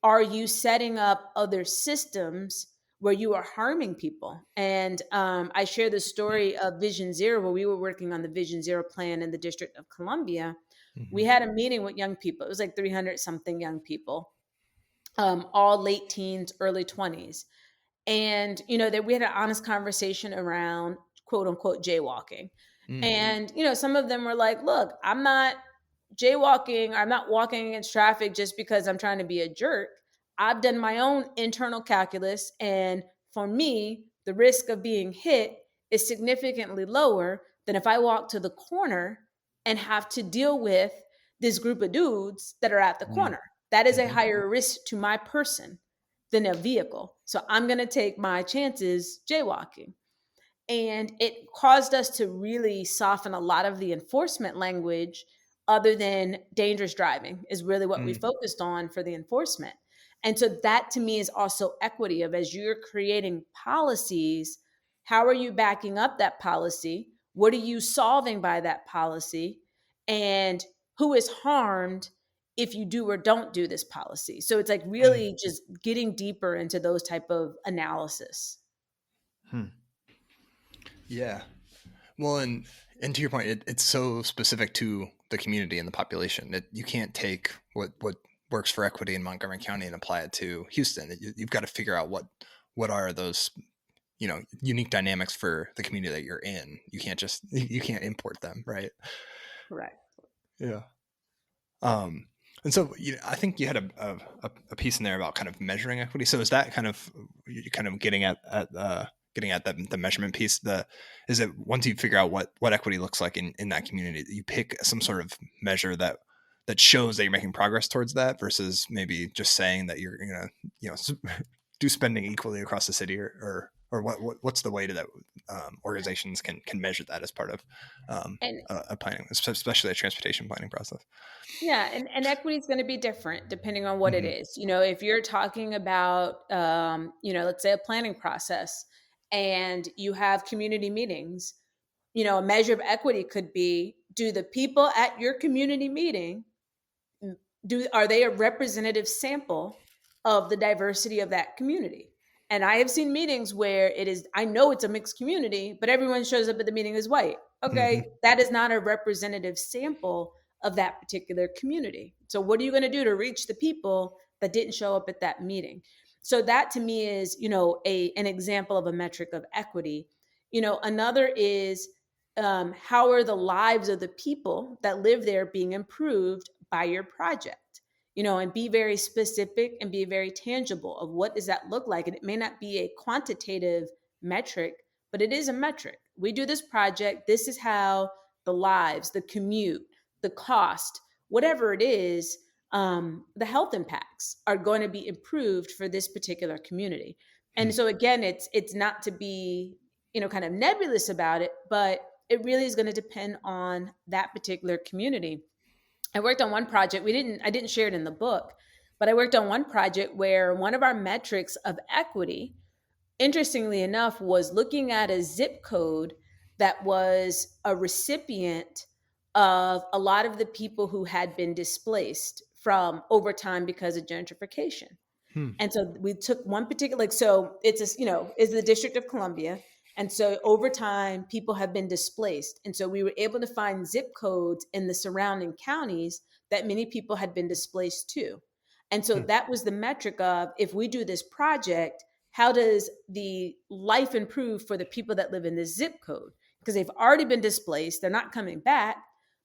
are you setting up other systems where you are harming people? And I share the story of Vision Zero, where we were working on the Vision Zero plan in the District of Columbia. We had a meeting with young people. It was like 300 something young people, all late teens, early 20s. And, that we had an honest conversation around quote unquote jaywalking. And, some of them were like, look, I'm not jaywalking, or I'm not walking against traffic just because I'm trying to be a jerk. I've done my own internal calculus. And for me, the risk of being hit is significantly lower than if I walk to the corner and have to deal with this group of dudes that are at the corner. That is a higher risk to my person than a vehicle. So I'm going to take my chances jaywalking. And it caused us to really soften a lot of the enforcement language, other than dangerous driving is really what we focused on for the enforcement. And so that, to me, is also equity of, as you're creating policies, how are you backing up that policy? What are you solving by that policy? And who is harmed if you do or don't do this policy? So it's like really just getting deeper into those type of analysis. Yeah. Well, and to your point, it's so specific to the community and the population. You can't take what works for equity in Montgomery County and apply it to Houston. You've got to figure out what are those, unique dynamics for the community that you're in. You can't import them, right? Correct. Yeah. And so I think you had a piece in there about kind of measuring equity. So is that kind of getting at the measurement piece? Is it once you figure out what equity looks like in that community, you pick some sort of measure that shows that you're making progress towards that, versus maybe just saying that you're gonna do spending equally across the city, or what's the way to that organizations can measure that as part of a planning, especially a transportation planning process. Yeah, and equity is going to be different depending on what it is. If you're talking about, let's say a planning process, and you have community meetings, a measure of equity could be, do the people at your community meeting, are they a representative sample of the diversity of that community? And I have seen meetings where I know it's a mixed community, but everyone shows up at the meeting as white. Okay, that is not a representative sample of that particular community. So what are you going to do to reach the people that didn't show up at that meeting? So that, to me, is, an example of a metric of equity. Another is, how are the lives of the people that live there being improved by your project? And be very specific and be very tangible of what does that look like. And it may not be a quantitative metric, but it is a metric. We do this project. This is how the lives, the commute, the cost, whatever it is, the health impacts are going to be improved for this particular community. And so again, it's not to be, kind of nebulous about it, but it really is going to depend on that particular community. I worked on one project. I didn't share it in the book, but I worked on one project where one of our metrics of equity, interestingly enough, was looking at a zip code that was a recipient of a lot of the people who had been displaced from over time because of gentrification. Hmm. And so we took one particular, like, so it's a, is the District of Columbia. And so over time, people have been displaced. And so we were able to find zip codes in the surrounding counties that many people had been displaced to. And so Hmm. that was the metric of, if we do this project, how does the life improve for the people that live in this zip code? Because they've already been displaced, they're not coming back,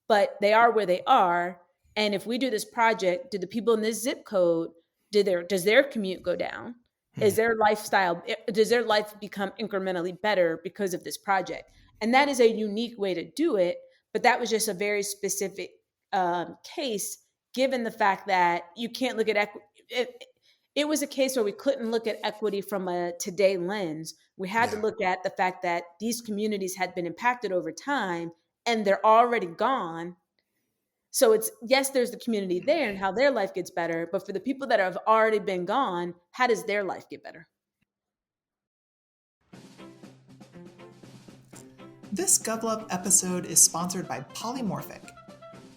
but they are where they are. And if we do this project, do the people in this zip code, does their commute go down? Hmm. Is their lifestyle, does their life become incrementally better because of this project? And that is a unique way to do it, but that was just a very specific case, given the fact that you can't look at it was a case where we couldn't look at equity from a today lens. We had to Yeah. look at the fact that these communities had been impacted over time and they're already gone. So it's, yes, there's the community there and how their life gets better, but for the people that have already been gone, how does their life get better? This GovLove episode is sponsored by Polymorphic.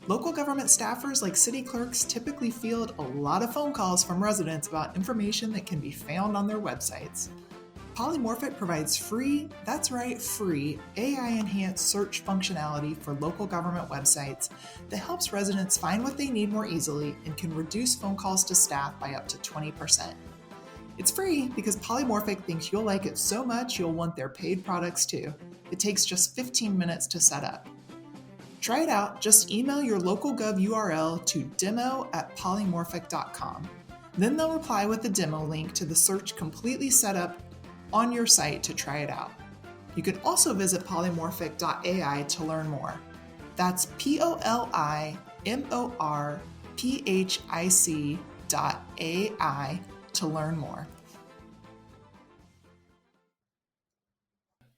Local government staffers like city clerks typically field a lot of phone calls from residents about information that can be found on their websites. Polymorphic provides free, that's right, free AI-enhanced search functionality for local government websites that helps residents find what they need more easily and can reduce phone calls to staff by up to 20%. It's free because Polymorphic thinks you'll like it so much you'll want their paid products too. It takes just 15 minutes to set up. Try it out. Just email your local gov URL to demo@polymorphic.com. Then they'll reply with a demo link to the search completely set up on your site to try it out. You can also visit polymorphic.ai to learn more. That's polymorphic.ai to learn more.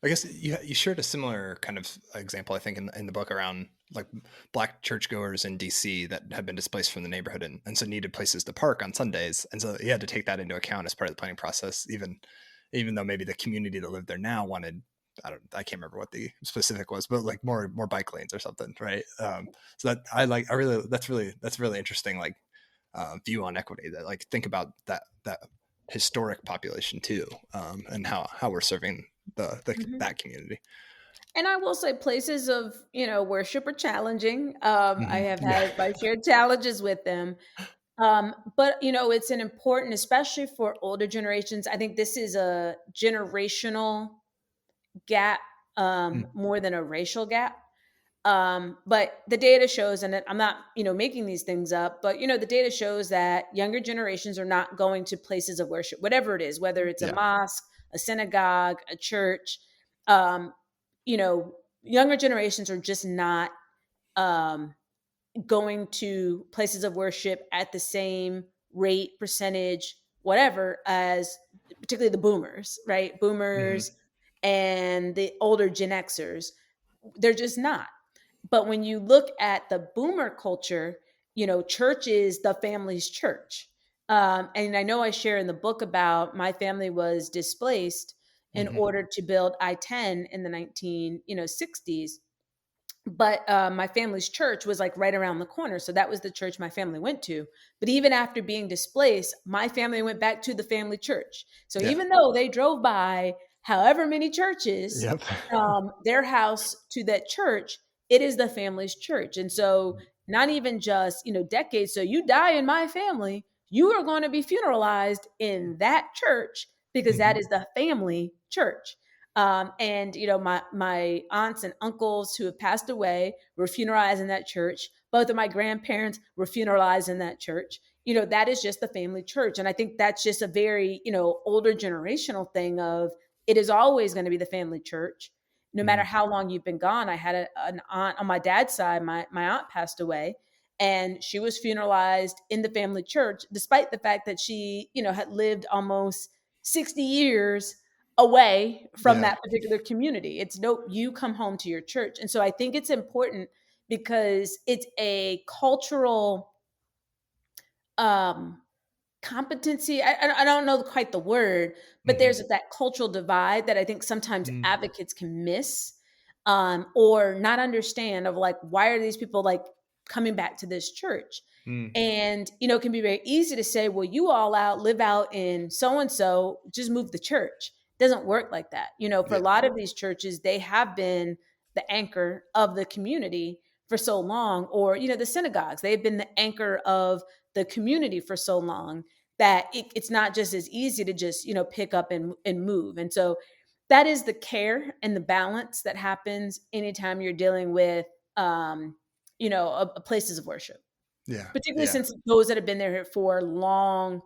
I guess you shared a similar kind of example, I think, in the book around like Black churchgoers in DC that had been displaced from the neighborhood and so needed places to park on Sundays. And so you had to take that into account as part of the planning process, even though maybe the community that lived there now wanted, I can't remember what the specific was, but like more bike lanes or something. Right. So that's really interesting. Like view on equity, that like think about that historic population too, and how we're serving Mhm. that community. And I will say places of, worship are challenging. I Mm-hmm. have Yeah. had my shared challenges with them. But it's an important, especially for older generations. I think this is a generational gap, Mm. more than a racial gap. But the data shows, and I'm not, making these things up, but the data shows that younger generations are not going to places of worship, whatever it is, whether it's a Yeah. mosque, a synagogue, a church. Um, younger generations are just not um, going to places of worship at the same rate, percentage, whatever, as particularly the boomers, right? Mm-hmm. Boomers and the older Gen Xers. They're just not. But when you look at the boomer culture, church is the family's church. And I know I share in the book about my family was displaced in Mm-hmm. order to build I-10 in the 1960s. But my family's church was like right around the corner. So that was the church my family went to. But even after being displaced, my family went back to the family church. So Yeah. even though they drove by however many churches Yep. from their house to that church, it is the family's church. And so not even just, decades. So you die in my family, you are going to be funeralized in that church because Mm-hmm. that is the family church. And my aunts and uncles who have passed away were funeralized in that church. Both of my grandparents were funeralized in that church. That is just the family church. And I think that's just a very, older generational thing of, it is always going to be the family church, no matter Mm-hmm. how long you've been gone. I had an aunt on my dad's side. My aunt passed away, and she was funeralized in the family church, despite the fact that she, had lived almost 60 years away from Yeah. that particular community. It's no, you come home to your church. And so I think it's important because it's a cultural um, competency. I don't know quite the word, but Mm-hmm. there's that cultural divide that I think sometimes Mm. advocates can miss. or not understand of like, why are these people like coming back to this church? Mm. And, it can be very easy to say, well, you all live out in so-and-so, just move the church. It doesn't work like that. For a Yeah. lot of these churches, they have been the anchor of the community for so long, or, the synagogues, they've been the anchor of the community for so long that it's not just as easy to just, pick up and move. And so that is the care and the balance that happens anytime you're dealing with, places of worship, Yeah. particularly Yeah. since those that have been there for long,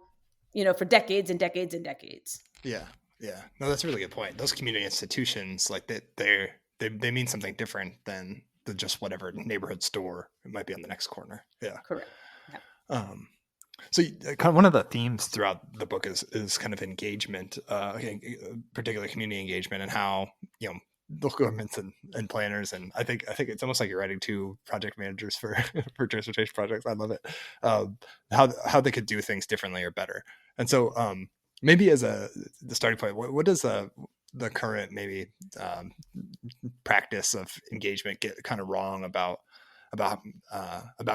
for decades and decades and decades. Yeah. Yeah. No, that's a really good point. Those community institutions, like they mean something different than just whatever neighborhood store it might be on the next corner. Yeah. Correct. Yeah. So kind of one of the themes throughout the book is kind of engagement, particularly community engagement, and how, local governments and planners, and I think it's almost like you're writing to project managers for for transportation projects. I love it. How they could do things differently or better. And so maybe as the starting point, what does the current maybe practice of engagement get kind of wrong about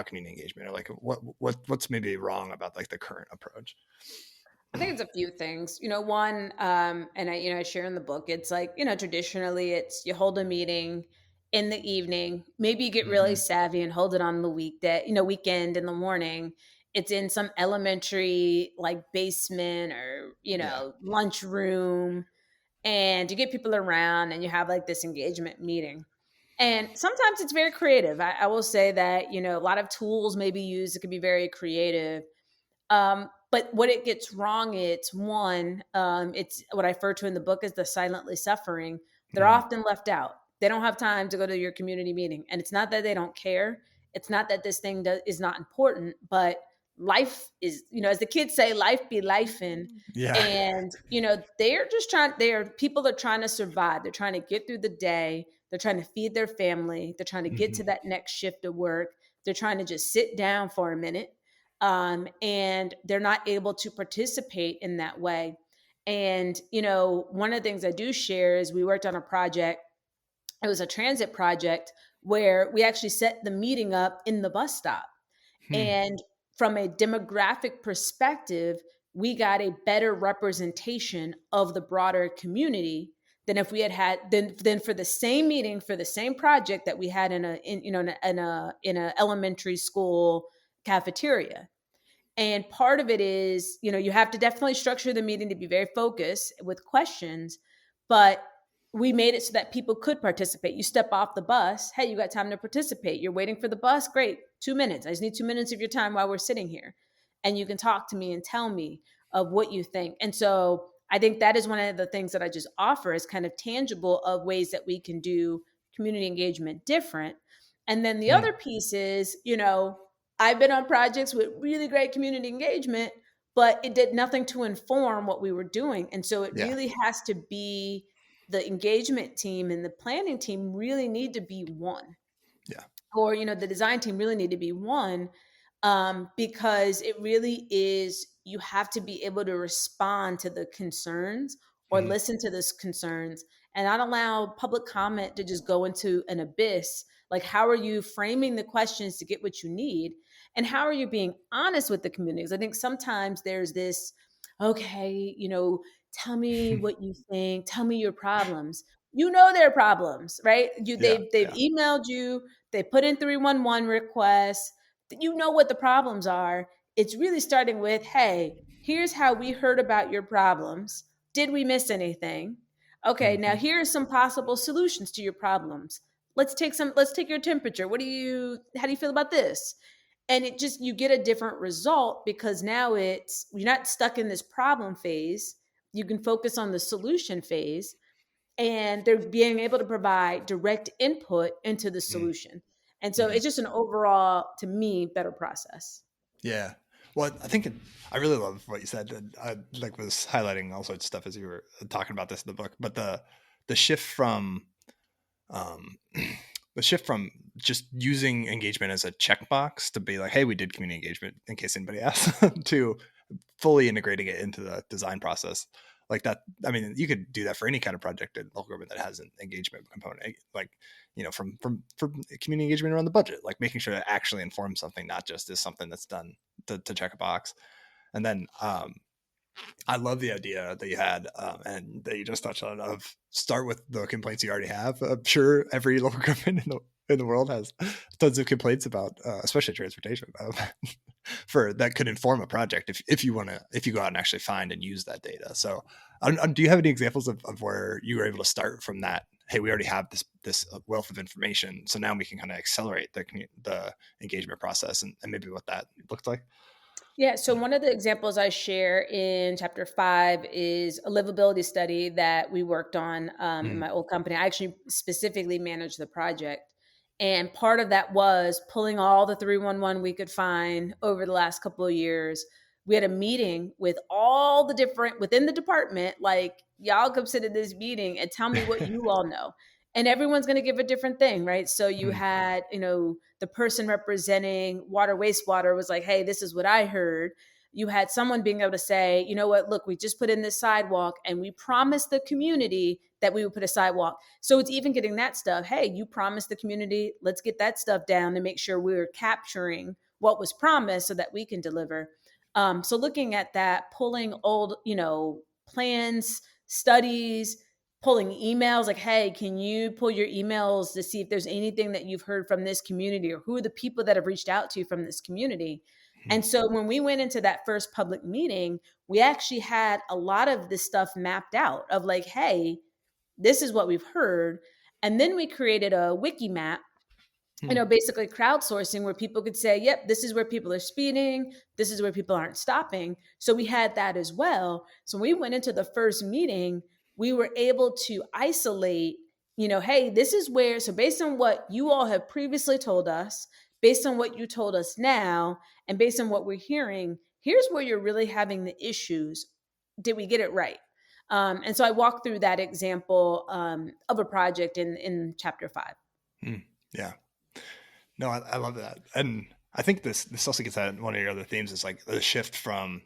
community engagement, or like what's maybe wrong about like the current approach? I think it's a few things. One, and I share in the book, it's like, traditionally it's you hold a meeting in the evening, maybe you get really savvy and hold it on the weekend in the morning. It's in some elementary like basement or, lunchroom, and you get people around and you have like this engagement meeting. And sometimes it's very creative. I will say that, a lot of tools may be used. It can be very creative. But what it gets wrong, it's one, it's what I refer to in the book as the silently suffering. They're often left out. They don't have time to go to your community meeting. And it's not that they don't care. It's not that this thing is not important, but life is, as the kids say, life be lifing. Yeah. And, people are trying to survive. They're trying to get through the day. They're trying to feed their family. They're trying to get to that next shift of work. They're trying to just sit down for a minute. And they're not able to participate in that way. And, one of the things I do share is we worked on a project. It was a transit project where we actually set the meeting up in the bus stop. And from a demographic perspective, we got a better representation of the broader community than if we had than for the same meeting, for the same project that we had in a elementary school cafeteria. And part of it is, you have to definitely structure the meeting to be very focused with questions, but we made it so that people could participate. You step off the bus. Hey, you got time to participate. You're waiting for the bus. Great. 2 minutes. I just need 2 minutes of your time while we're sitting here. And you can talk to me and tell me of what you think. And so I think that is one of the things that I just offer is kind of tangible of ways that we can do community engagement different. And then the other piece is, I've been on projects with really great community engagement, but it did nothing to inform what we were doing. And so it really has to be the engagement team and the planning team really need to be one. Yeah. Or, the design team really need to be one, because it really is, you have to be able to respond to the concerns or listen to those concerns and not allow public comment to just go into an abyss. Like, how are you framing the questions to get what you need? And how are you being honest with the communities? I think sometimes there's this, okay, tell me what you think, tell me your problems. Their problems, right? They've emailed you, they put in 311 requests, you know what the problems are. It's really starting with, hey, here's how we heard about your problems. Did we miss anything? Okay, now here are some possible solutions to your problems. Let's take your temperature. How do you feel about this? And you get a different result because now you're not stuck in this problem phase. You can focus on the solution phase, and they're being able to provide direct input into the solution. And so it's just an overall, to me, better process. Yeah. Well, I really love what you said. And I was highlighting all sorts of stuff as you were talking about this in the book, but the shift from just using engagement as a checkbox to be like, hey, we did community engagement in case anybody asks, to fully integrating it into the design process. like that. I mean, you could do that for any kind of project in local government that has an engagement component, like, from community engagement around the budget, like making sure that actually informs something, not just is something that's done to check a box. And then I love the idea that you had, and that you just touched on, of start with the complaints you already have. I'm sure every local government in the world has tons of complaints about, especially transportation, for that could inform a project if you go out and actually find and use that data. So, do you have any examples of where you were able to start from that? Hey, we already have this wealth of information, so now we can kind of accelerate the engagement process, and maybe what that looked like. Yeah, so one of the examples I share in chapter 5 is a livability study that we worked on in Mm, my old company. I actually specifically managed the project. And part of that was pulling all the 311 we could find over the last couple of years. We had a meeting with all the different within the department, like, y'all come sit in this meeting and tell me what you all know. And everyone's going to give a different thing, right? So you mm, had, the person representing water, wastewater was like, hey, this is what I heard. You had someone being able to say, you know what, look, we just put in this sidewalk and we promised the community that we would put a sidewalk. So it's even getting that stuff. Hey, you promised the community, let's get that stuff down to make sure we're capturing what was promised so that we can deliver. So looking at that, pulling old, plans, studies, pulling emails, like, hey, can you pull your emails to see if there's anything that you've heard from this community, or who are the people that have reached out to you from this community? mm, And so when we went into that first public meeting, we actually had a lot of this stuff mapped out of like, hey, this is what we've heard. And then we created a wiki map, mm, basically crowdsourcing, where people could say, yep, this is where people are speeding, this is where people aren't stopping. So we had that as well. So when we went into the first meeting, we were able to isolate, hey, this is where, so based on what you all have previously told us, based on what you told us now, and based on what we're hearing, here's where you're really having the issues. Did we get it right? And so I walked through that example of a project in chapter 5. mm. Yeah. No, I love that. And I think this also gets at one of your other themes, is like the shift from,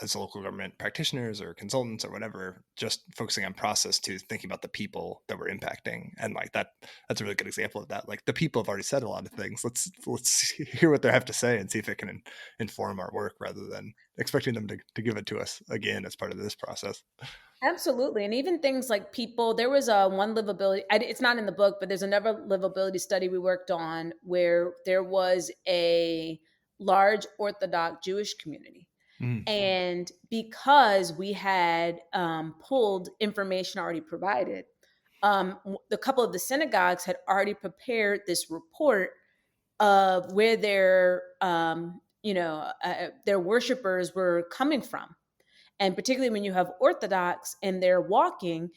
as local government practitioners or consultants or whatever, just focusing on process to thinking about the people that we're impacting. And like that's a really good example of that. Like, the people have already said a lot of things. Let's hear what they have to say and see if it can inform our work, rather than expecting them to give it to us again as part of this process. Absolutely. And even things like people, there was one livability, it's not in the book, but there's another livability study we worked on where there was a large Orthodox Jewish community. Mm, And because we had pulled information already provided, a couple of the synagogues had already prepared this report of where their worshipers were coming from. And particularly when you have Orthodox and they're walking,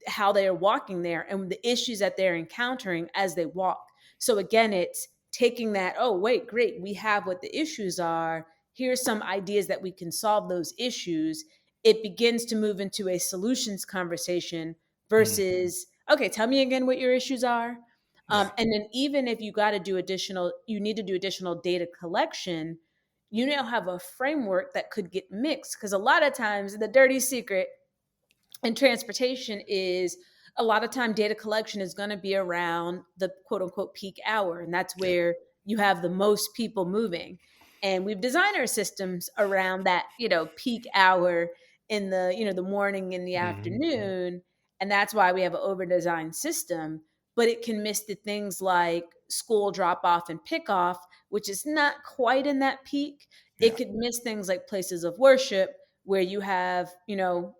how they are walking there and the issues that they're encountering as they walk. So again, it's taking that, oh, wait, great, we have what the issues are. Here's some ideas that we can solve those issues. It begins to move into a solutions conversation mm, versus, okay, tell me again what your issues are. yeah. And then even if you need to do additional data collection, you now have a framework that could get mixed, because a lot of times the dirty secret in transportation is a lot of time data collection is going to be around the quote unquote peak hour, and that's Yep. where you have the most people moving. And we've designed our systems around that, peak hour in the morning and the Hmm. afternoon. And that's why we have an over designed system. But it can miss the things like school drop off and pick off, which is not quite in that peak. It Yeah. could miss things like places of worship, where you have,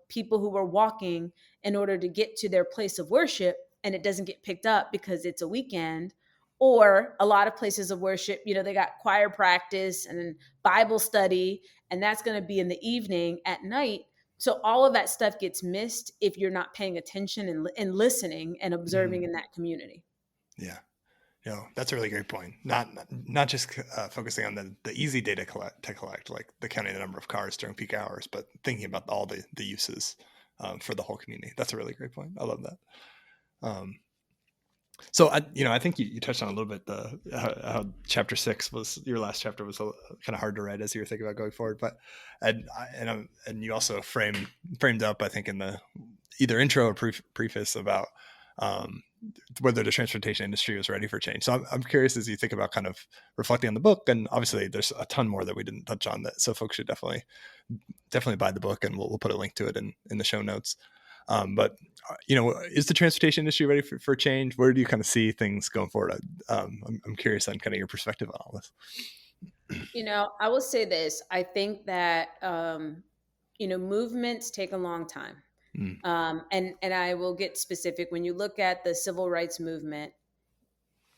people who are walking in order to get to their place of worship, and it doesn't get picked up because it's a weekend. Or a lot of places of worship, they got choir practice and then Bible study, and that's going to be in the evening at night. So all of that stuff gets missed if you're not paying attention and listening and Hmm. observing in that community. Yeah. No, that's a really great point. Not just focusing on the easy data to collect, like the counting the number of cars during peak hours, but thinking about all the uses for the whole community. That's a really great point. I love that. Um, So I think you touched on a little bit how chapter 6 was your last chapter was kind of hard to write as you were thinking about going forward, but and you also framed up, I think, in the either intro or preface about um, whether the transportation industry was ready for change. So I'm curious, as you think about kind of reflecting on the book, and obviously there's a ton more that we didn't touch on, that so folks should definitely buy the book, and we'll put a link to it in the show notes. But is the transportation industry ready for change? Where do you kind of see things going forward? I'm curious on kind of your perspective on all this. I will say this. I think that, movements take a long time. Mm. And I will get specific. When you look at the civil rights movement,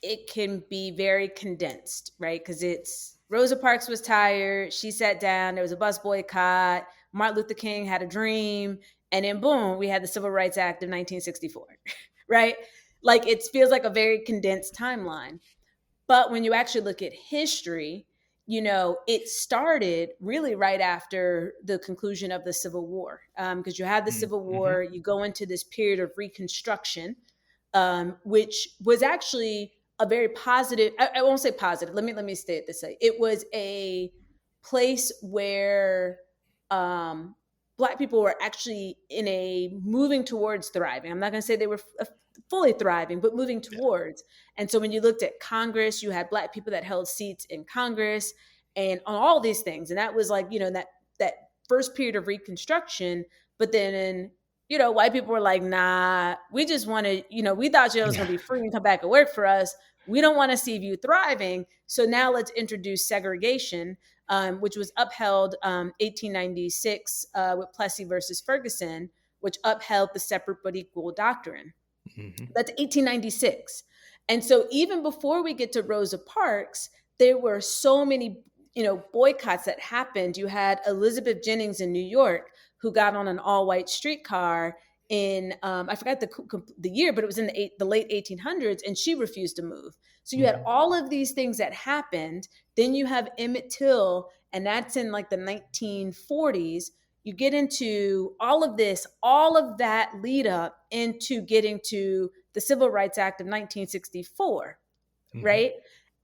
it can be very condensed, right? Because it's Rosa Parks was tired. She sat down. There was a bus boycott. Martin Luther King had a dream. And then boom, we had the Civil Rights Act of 1964, right? Like it feels like a very condensed timeline. But when you actually look at history, it started really right after the conclusion of the Civil War, because you had the Civil War, you go into this period of Reconstruction, which was actually a very positive. I won't say positive. Let me state it this way. It was a place where Black people were actually in a moving towards thriving. I'm not going to say they were fully thriving, but moving towards. And so when you looked at Congress, you had Black people that held seats in Congress and on all these things. And that was like, that first period of Reconstruction. But then, white people were like, nah, we just want to, we thought jail was going to be free and come back and work for us. We don't want to see you thriving. So now let's introduce segregation, which was upheld 1896 with Plessy versus Ferguson, which upheld the separate but equal doctrine. Mm-hmm. That's 1896. And so even before we get to Rosa Parks, there were so many, boycotts that happened. You had Elizabeth Jennings in New York, who got on an all-white streetcar in, I forgot the year, but it was in the late 1800s, and she refused to move. So you had all of these things that happened. Then you have Emmett Till, and that's in like the 1940s. You get into all of this, all of that lead up into getting to the Civil Rights Act of 1964, right?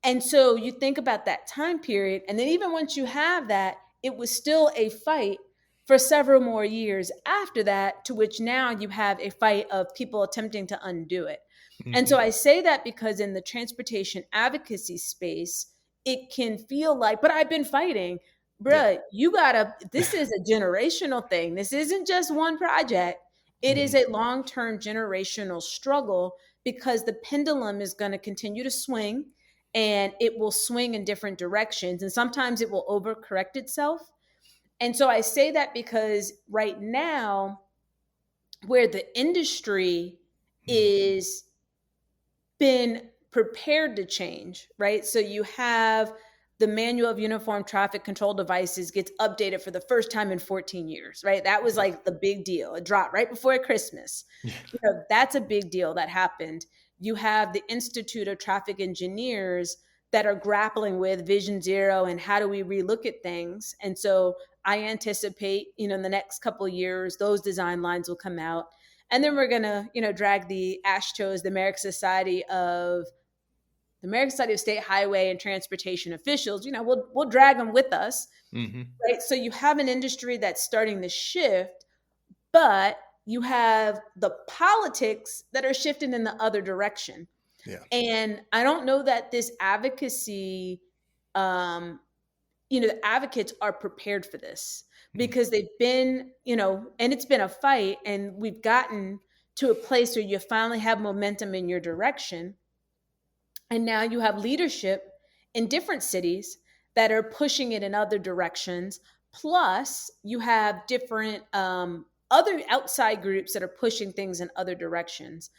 And so you think about that time period, and then even once you have that, it was still a fight for several more years after that, to which now you have a fight of people attempting to undo it. And so I say that because in the transportation advocacy space, it can feel like, but I've been fighting. Bruh, this is a generational thing. This isn't just one project. It is a long-term generational struggle, because the pendulum is going to continue to swing, and it will swing in different directions. And sometimes it will overcorrect itself. And so I say that because right now, where the industry is been prepared to change, right? So you have the Manual of Uniform Traffic Control Devices gets updated for the first time in 14 years, right? That was like the big deal. It dropped right before Christmas. That's a big deal that happened. You have the Institute of Traffic Engineers that are grappling with Vision Zero and how do we relook at things. And so I anticipate, in the next couple of years, those design lines will come out. And then we're going to, drag the AASHTOs, the American Society of State Highway and Transportation Officials, we'll drag them with us, right? So you have an industry that's starting to shift, but you have the politics that are shifting in the other direction. Yeah. And I don't know that this advocacy, the advocates are prepared for this, because they've been, and it's been a fight, and we've gotten to a place where you finally have momentum in your direction. And now you have leadership in different cities that are pushing it in other directions. Plus, you have different other outside groups that are pushing things in other directions.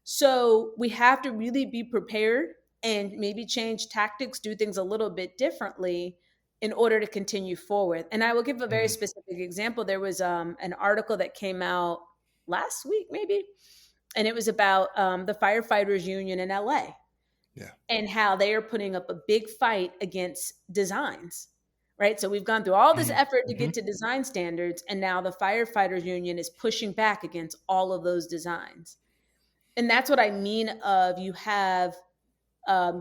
So we have to really be prepared and maybe change tactics, do things a little bit differently in order to continue forward. And I will give a very specific example. There was an article that came out last week, maybe, and it was about the firefighters union in LA. Yeah. And how they are putting up a big fight against designs, right? So we've gone through all this effort to get to design standards, and now the firefighters union is pushing back against all of those designs. And that's what I mean of you have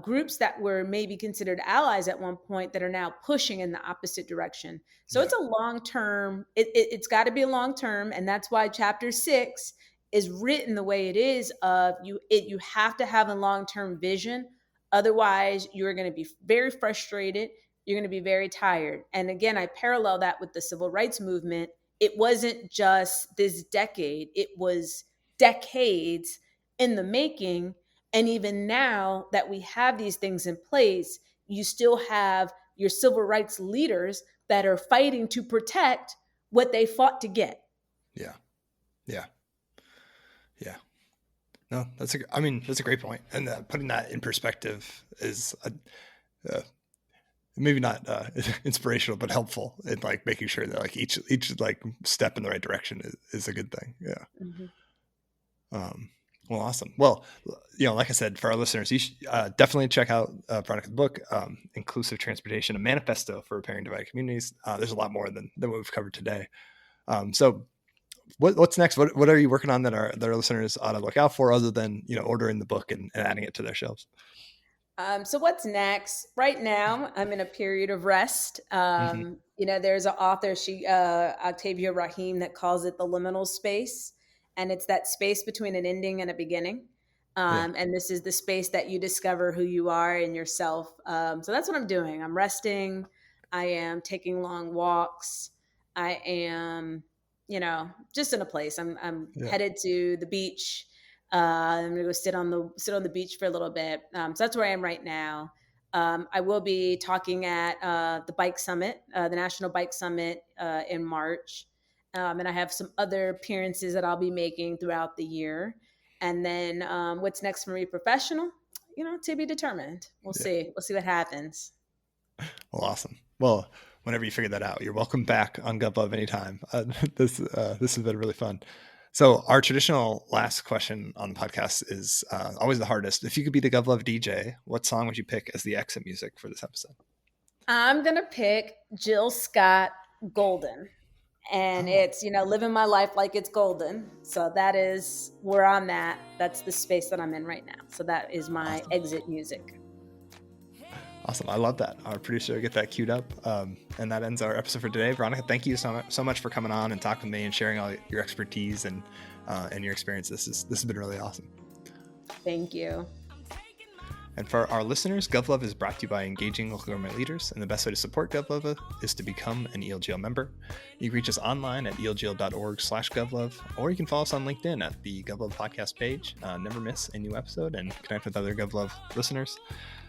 groups that were maybe considered allies at one point that are now pushing in the opposite direction. So Yeah. it's a long term, it's got to be a long term. And that's why chapter 6 is written the way it is of you have to have a long term vision. Otherwise, you're going to be very frustrated. You're going to be very tired. And again, I parallel that with the civil rights movement. It wasn't just this decade, it was decades in the making. And even now that we have these things in place, you still have your civil rights leaders that are fighting to protect what they fought to get. Yeah. Yeah. Yeah. No, that's a great point. And putting that in perspective is maybe not inspirational, but helpful in like making sure that like each like step in the right direction is a good thing. Yeah. Mm-hmm. Well, awesome. Well, like I said, for our listeners, you should definitely check out Veronica's book, Inclusive Transportation, a Manifesto for Repairing Divided Communities. There's a lot more than what we've covered today. So what's next? What are you working on that our listeners ought to look out for, other than ordering the book and adding it to their shelves? So what's next? Right now, I'm in a period of rest. There's an author, Octavia Rahim, that calls it the liminal space. And it's that space between an ending and a beginning. And this is the space that you discover who you are in yourself. So that's what I'm doing. I'm resting. I am taking long walks. I am, just in a place. I'm headed to the beach. I'm gonna go sit on the beach for a little bit. So that's where I am right now. I will be talking at the Bike Summit, the National Bike Summit in March. And I have some other appearances that I'll be making throughout the year. And then what's next for me professional, to be determined. We'll see. We'll see what happens. Well, awesome. Well, whenever you figure that out, you're welcome back on GovLove anytime. This has been really fun. So our traditional last question on the podcast is always the hardest. If you could be the GovLove DJ, what song would you pick as the exit music for this episode? I'm going to pick Jill Scott, Golden. And it's, living my life like it's golden. So that is where I'm at. That's the space that I'm in right now. So that is my exit music. Awesome. I love that. Our producer will get that queued up. And that ends our episode for today. Veronica, thank you so much for coming on and talking with me and sharing all your expertise and your experience. This has been really awesome. Thank you. And for our listeners, GovLove is brought to you by engaging local government leaders, and the best way to support GovLove is to become an ELGL member. You can reach us online at elgl.org/GovLove, or you can follow us on LinkedIn at the GovLove podcast page. Never miss a new episode and connect with other GovLove listeners.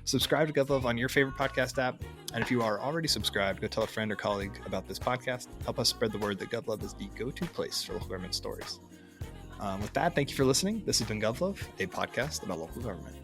Subscribe to GovLove on your favorite podcast app, and if you are already subscribed, go tell a friend or colleague about this podcast. Help us spread the word that GovLove is the go-to place for local government stories. With that, thank you for listening. This has been GovLove, a podcast about local government.